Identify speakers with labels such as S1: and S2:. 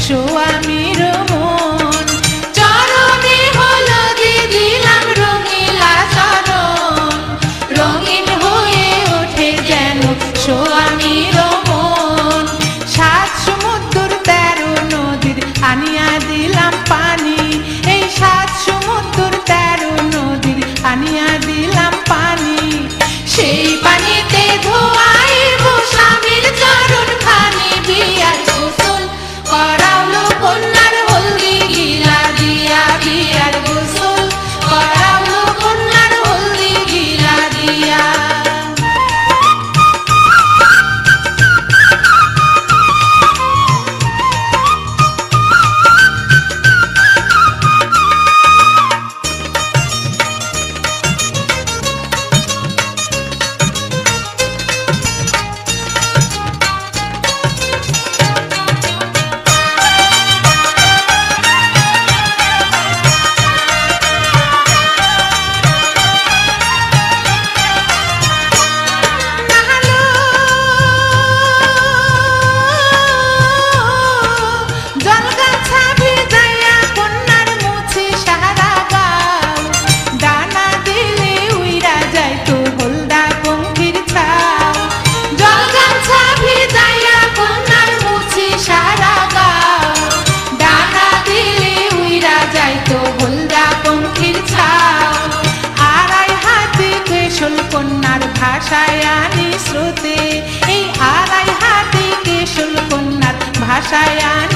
S1: স্বামীর মন। চরণে হলদি দিলাম রঙিলা চরণ, রঙিন হয়ে ওঠে যেন স্বামীর মন। 7 সমুদ্র 13 নদীর আনিয়া দিলাম পানি, এই 7 সমুদ্র 13 নদীর আনিয়া দিলাম পানি। সেই পানিতে ধোয়াইব স্বামীর চরণ খানি, বিয়ার গোসল করাওলো কন্যার হলদি গিলা দিয়া, বিয়ার গোসল করাওলো কন্যার হলদি গিলা দিয়া। কন্যার ভাষায় আনি শ্রুতি, এই 2.5 হাতে কেশল কন্যার ভাষায় আনি